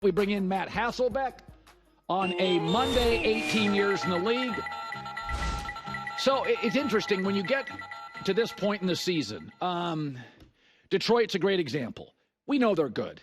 We bring in Matt Hasselbeck on a Monday, 18 years in the league. So it's interesting when you get to this point in the season. Detroit's a great example. We know they're good.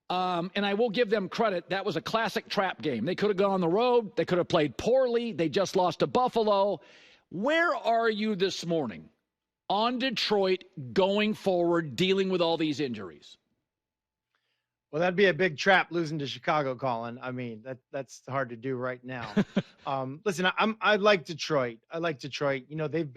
And I will give them credit. That was a classic trap game. They could have gone on the road. They could have played poorly. They just lost to Buffalo. Where are you this morning on Detroit going forward, dealing with all these injuries? Well, that'd be a big trap losing to Chicago, Colin. I mean, that's hard to do right now. Listen, I like Detroit. I like Detroit. You know, they've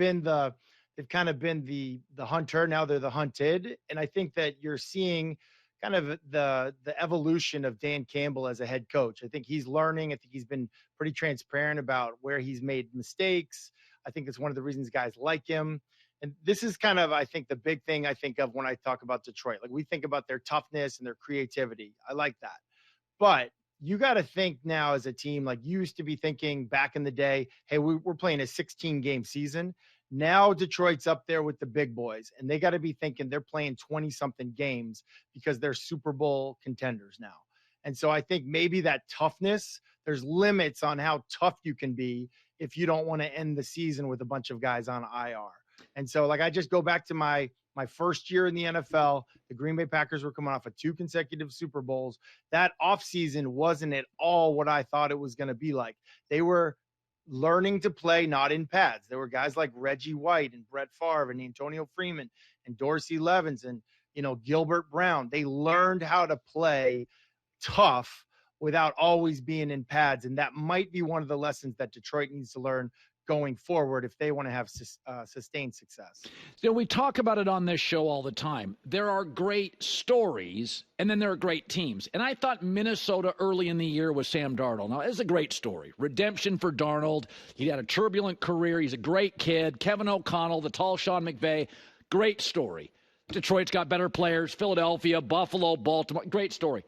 kind of been the hunter. Now they're the hunted. And I think that you're seeing kind of the evolution of Dan Campbell as a head coach. I think he's learning. I think he's been pretty transparent about where he's made mistakes. I think it's one of the reasons guys like him. And this is kind of, I think, the big thing I think of when I talk about Detroit. Like, we think about their toughness and their creativity. I like that. But you got to think now as a team, like you used to be thinking back in the day, hey, we're playing a 16-game season. Now Detroit's up there with the big boys, and they got to be thinking they're playing 20-something games because they're Super Bowl contenders now. And so I think maybe that toughness, there's limits on how tough you can be if you don't want to end the season with a bunch of guys on IR. And so, like, I just go back to my first year in the NFL. The Green Bay Packers were coming off of 2 consecutive Super Bowls. That offseason wasn't at all what I thought it was going to be like. They were learning to play not in pads. There were guys like Reggie White and Brett Favre and Antonio Freeman and Dorsey Levens and, Gilbert Brown. They learned how to play tough without always being in pads. And that might be one of the lessons that Detroit needs to learn going forward if they want to have sustained success. We talk about it on this show all the time. There are great stories, and then there are great teams. And I thought Minnesota early in the year was Sam Darnold. Now, it's a great story. Redemption for Darnold. He had a turbulent career. He's a great kid. Kevin O'Connell, the tall Sean McVay. Great story. Detroit's got better players. Philadelphia, Buffalo, Baltimore. Great story.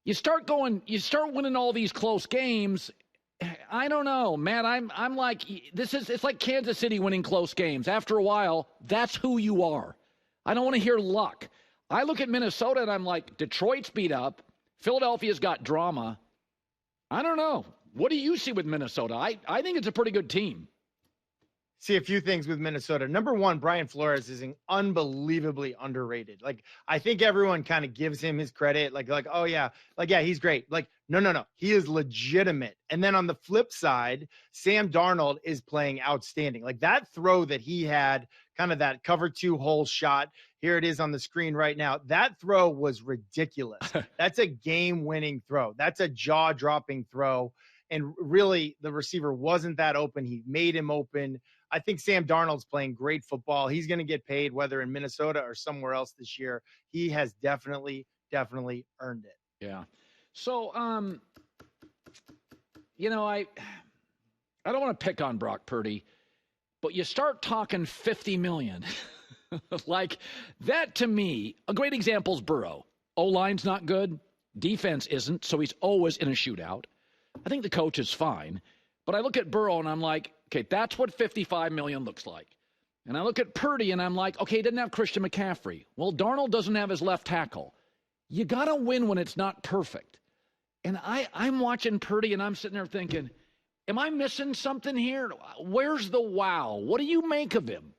You start winning all these close games. I don't know, man. I'm like, it's like Kansas City winning close games. After a while, that's who you are. I don't want to hear luck. I look at Minnesota and I'm like, Detroit's beat up. Philadelphia's got drama. I don't know. What do you see with Minnesota? I think it's a pretty good team. See a few things with Minnesota. Number one, Brian Flores is unbelievably underrated. Like, I think everyone kind of gives him his credit. Like, oh yeah, he's great. Like, no. He is legitimate. And then on the flip side, Sam Darnold is playing outstanding. Like, that throw that he had, kind of that cover 2 hole shot. Here it is on the screen right now. That throw was ridiculous. That's a game-winning throw. That's a jaw-dropping throw. And really, the receiver wasn't that open. He made him open. I think Sam Darnold's playing great football. He's going to get paid whether in Minnesota or somewhere else this year. He has definitely earned it. Yeah. So, I don't want to pick on Brock Purdy, but you start talking $50 million. Like, that to me, a great example is Burrow. O-line's not good. Defense isn't, so he's always in a shootout. I think the coach is fine. But I look at Burrow and I'm like, okay, that's what $55 million looks like. And I look at Purdy and I'm like, okay, he didn't have Christian McCaffrey. Well, Darnold doesn't have his left tackle. You got to win when it's not perfect. And I'm watching Purdy and I'm sitting there thinking, am I missing something here? Where's the wow? What do you make of him?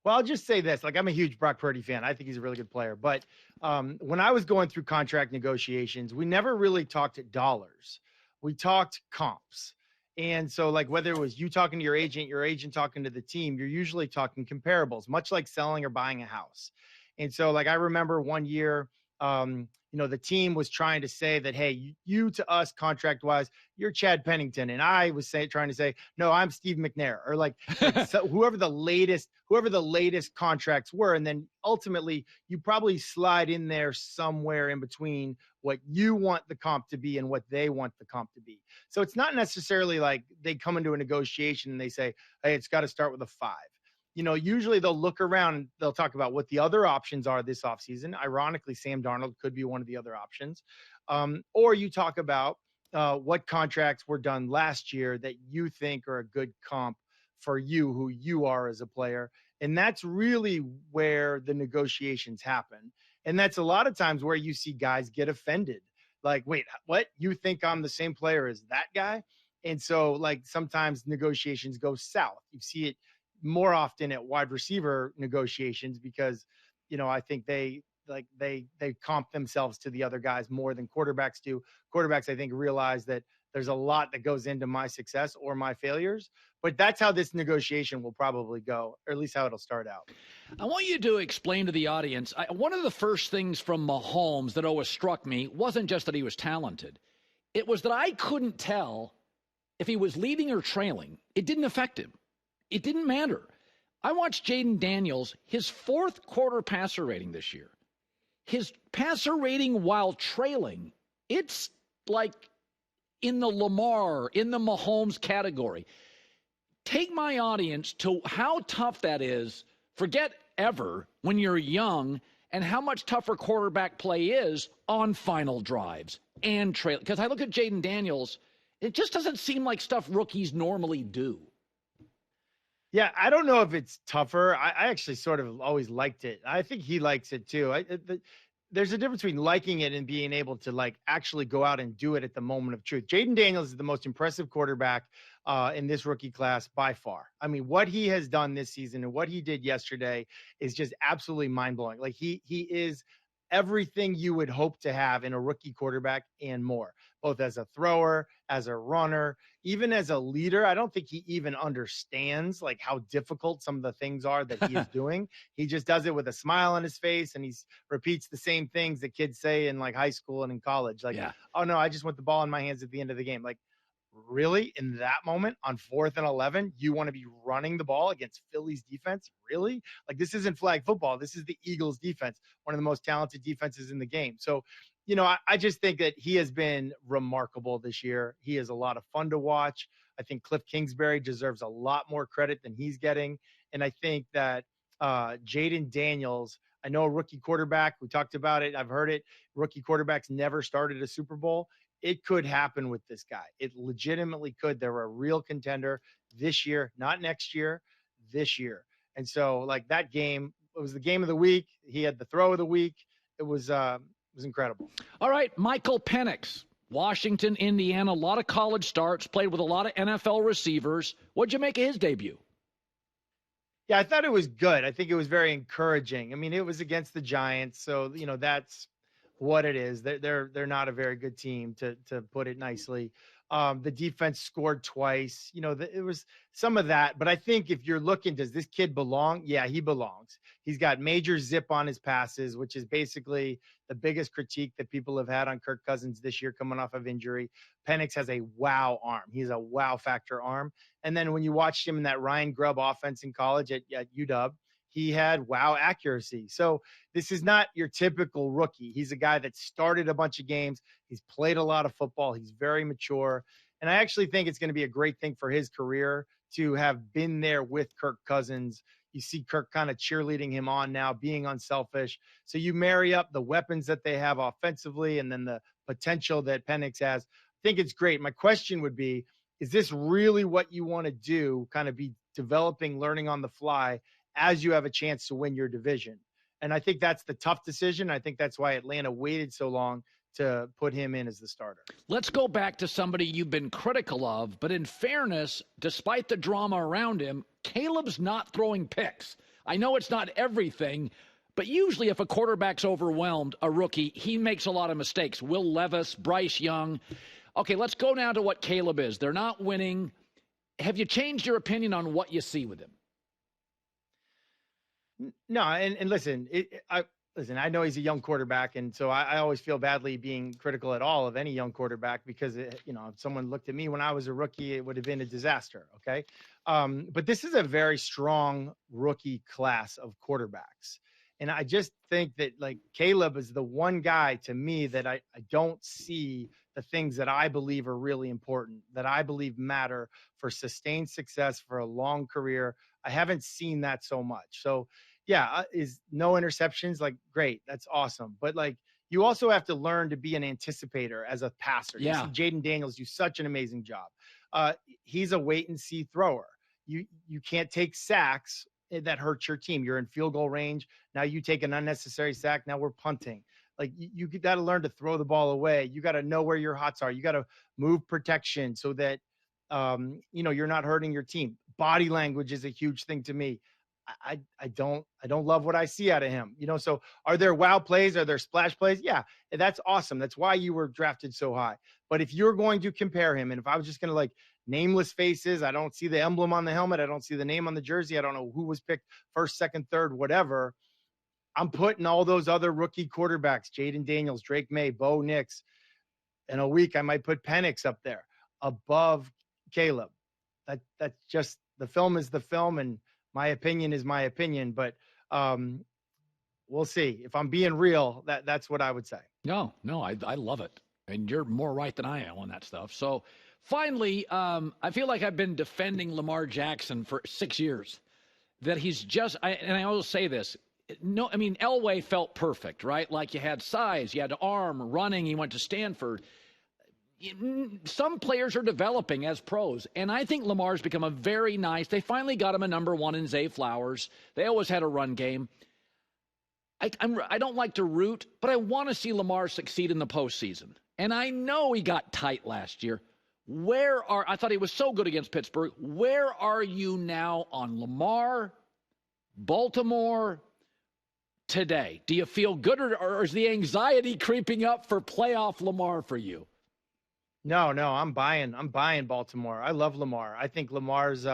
Well, I'll just say this. Like, I'm a huge Brock Purdy fan. I think he's a really good player. But when I was going through contract negotiations, we never really talked dollars. We talked comps. And so, like, whether it was you talking to your agent talking to the team, you're usually talking comparables, much like selling or buying a house. And so, like, I remember one year, the team was trying to say that, hey, you to us contract wise, you're Chad Pennington. And I was trying to say, no, I'm Steve McNair, or like so whoever the latest contracts were. And then ultimately you probably slide in there somewhere in between what you want the comp to be and what they want the comp to be. So it's not necessarily like they come into a negotiation and they say, hey, it's got to start with a 5. Usually they'll look around and they'll talk about what the other options are this offseason. Ironically, Sam Darnold could be one of the other options. Or you talk about what contracts were done last year that you think are a good comp for you, who you are as a player. And that's really where the negotiations happen. And that's a lot of times where you see guys get offended. Like, wait, what? You think I'm the same player as that guy? And so, like, sometimes negotiations go south. You see it more often at wide receiver negotiations because, I think they comp themselves to the other guys more than quarterbacks do. Quarterbacks, I think, realize that there's a lot that goes into my success or my failures, but that's how this negotiation will probably go, or at least how it'll start out. I want you to explain to the audience, one of the first things from Mahomes that always struck me wasn't just that he was talented. It was that I couldn't tell if he was leading or trailing. It didn't affect him. It didn't matter. I watched Jayden Daniels, his fourth quarter passer rating this year. His passer rating while trailing, it's like in the Lamar, in the Mahomes category. Take my audience to how tough that is, forget ever, when you're young, and how much tougher quarterback play is on final drives and trail. Because I look at Jayden Daniels, it just doesn't seem like stuff rookies normally do. Yeah, I don't know if it's tougher. I actually sort of always liked it. I think he likes it too. There's a difference between liking it and being able to like actually go out and do it at the moment of truth. Jayden Daniels is the most impressive quarterback in this rookie class by far. I mean, what he has done this season and what he did yesterday is just absolutely mind blowing. Like he is everything you would hope to have in a rookie quarterback and more, both as a thrower, as a runner, even as a leader. I don't think he even understands like how difficult some of the things are that he is doing. He just does it with a smile on his face, and he repeats the same things that kids say in like high school and in college. Like, oh no, I just want the ball in my hands at the end of the game. Like, really? In that moment on 4th and 11, you want to be running the ball against Philly's defense? Really? Like, this isn't flag football. This is the Eagles defense, one of the most talented defenses in the game. So, I just think that he has been remarkable this year. He is a lot of fun to watch. I think Cliff Kingsbury deserves a lot more credit than he's getting. And I think that Jayden Daniels, I know a rookie quarterback, we talked about it, I've heard it, rookie quarterbacks never started a Super Bowl. It could happen with this guy. It legitimately could. They're a real contender this year, not next year, this year. And so, like, that game, it was the game of the week. He had the throw of the week. It was incredible. All right, Michael Penix, Washington, Indiana, a lot of college starts, played with a lot of NFL receivers. What'd you make of his debut? Yeah, I thought it was good. I think it was very encouraging. I mean, it was against the Giants, so that's what it is. They're not a very good team, to put it nicely. The defense scored twice. It was some of that. But I think if you're looking, does this kid belong? Yeah, he belongs. He's got major zip on his passes, which is basically the biggest critique that people have had on Kirk Cousins this year coming off of injury. Penix has a wow arm. He's a wow factor arm. And then when you watched him in that Ryan Grubb offense in college at UW, he had wow accuracy. So this is not your typical rookie. He's a guy that started a bunch of games. He's played a lot of football. He's very mature. And I actually think it's going to be a great thing for his career to have been there with Kirk Cousins. You see Kirk kind of cheerleading him on now, being unselfish. So you marry up the weapons that they have offensively and then the potential that Penix has. I think it's great. My question would be, is this really what you want to do, kind of be developing, learning on the fly as you have a chance to win your division? And I think that's the tough decision. I think that's why Atlanta waited so long to put him in as the starter. Let's go back to somebody you've been critical of, but in fairness, despite the drama around him, Caleb's not throwing picks. I know it's not everything, but usually if a quarterback's overwhelmed, a rookie, he makes a lot of mistakes. Will Levis, Bryce Young. Okay, let's go now to what Caleb is. They're not winning. Have you changed your opinion on what you see with him? No, and listen, I know he's a young quarterback, and so I always feel badly being critical at all of any young quarterback because, if someone looked at me when I was a rookie, it would have been a disaster, okay? But this is a very strong rookie class of quarterbacks. And I just think that, like, Caleb is the one guy to me that I don't see the things that I believe are really important, that I believe matter for sustained success for a long career. I haven't seen that so much. So, yeah, is no interceptions, like, great. That's awesome. But, like, you also have to learn to be an anticipator as a passer. Yeah. You see Jayden Daniels do such an amazing job. He's a wait and see thrower. You can't take sacks that hurts your team. You're in field goal range. Now you take an unnecessary sack. Now we're punting. Like you got to learn to throw the ball away. You got to know where your hots are. You got to move protection so that, you're not hurting your team. Body language is a huge thing to me. I don't love what I see out of him. So are there wow plays? Are there splash plays? Yeah, that's awesome. That's why you were drafted so high. But if you're going to compare him, and if I was just going to like nameless faces, I don't see the emblem on the helmet. I don't see the name on the jersey. I don't know who was picked first, second, third, whatever. I'm putting all those other rookie quarterbacks, Jayden Daniels, Drake May, Bo Nix. In a week, I might put Penix up there above Caleb. That's just, the film is the film, and my opinion is my opinion. But we'll see. If I'm being real, that's what I would say. No, I love it. And you're more right than I am on that stuff. So finally, I feel like I've been defending Lamar Jackson for 6 years. That he's just, and I always say this, no, I mean, Elway felt perfect, right? Like you had size, you had arm, running, he went to Stanford. Some players are developing as pros, and I think Lamar's become a very nice, they finally got him a number one in Zay Flowers. They always had a run game. I don't like to root, but I want to see Lamar succeed in the postseason. And I know he got tight last year. I thought he was so good against Pittsburgh. Where are you now on Lamar, Baltimore, today? Do you feel good, or is the anxiety creeping up for playoff Lamar for you? No, I'm buying Baltimore. I love Lamar. I think Lamar's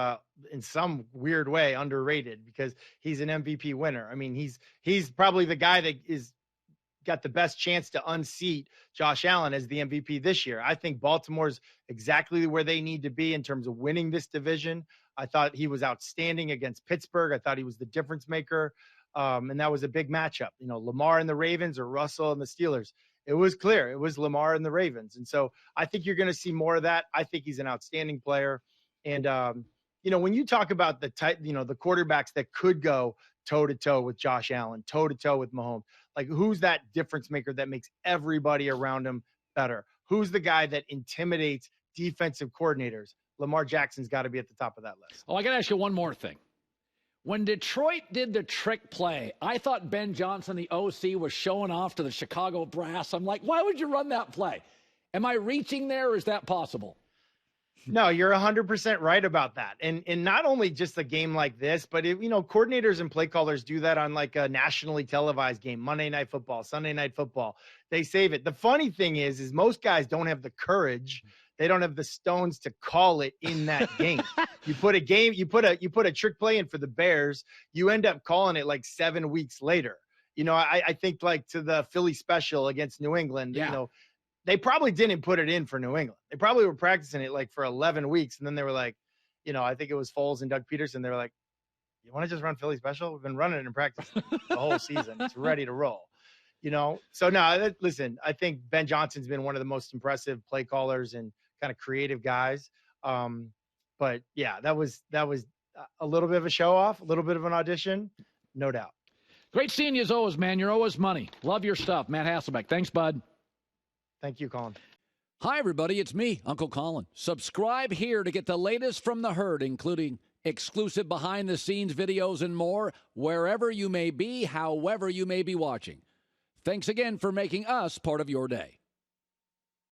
in some weird way underrated because he's an MVP winner. I mean, he's probably the guy that is got the best chance to unseat Josh Allen as the MVP this year. I think Baltimore's exactly where they need to be in terms of winning this division. I thought he was outstanding against Pittsburgh. I thought he was the difference maker. And that was a big matchup. Lamar and the Ravens or Russell and the Steelers. It was clear. It was Lamar and the Ravens. And so I think you're going to see more of that. I think he's an outstanding player. And, when you talk about the quarterbacks that could go toe-to-toe with Josh Allen, toe-to-toe with Mahomes, like who's that difference maker that makes everybody around him better? Who's the guy that intimidates defensive coordinators? Lamar Jackson's got to be at the top of that list. Oh, I got to ask you one more thing. When Detroit did the trick play, I thought Ben Johnson, the OC, was showing off to the Chicago brass. I'm like, why would you run that play? Am I reaching there, or is that possible? No, you're 100% right about that. And not only just a game like this, but coordinators and play callers do that on like a nationally televised game, Monday Night Football, Sunday Night Football. They save it. The funny thing is most guys don't have the courage. They don't have the stones to call it in that game. You put a trick play in for the Bears, you end up calling it like 7 weeks later. I think like to the Philly special against New England, they probably didn't put it in for New England. They probably were practicing it like for 11 weeks. And then they were like, I think it was Foles and Doug Peterson. They were like, you want to just run Philly special? We've been running it in practice the whole season. It's ready to roll. So no, listen, I think Ben Johnson's been one of the most impressive play callers and kind of creative guys. But yeah, that was a little bit of a show off, a little bit of an audition, no doubt. Great seeing you as always, man. You're always money. Love your stuff. Matt Hasselbeck. Thanks, bud. Thank you, Colin. Hi, everybody. It's me, Uncle Colin. Subscribe here to get the latest from the herd, including exclusive behind-the-scenes videos and more, wherever you may be, however you may be watching. Thanks again for making us part of your day.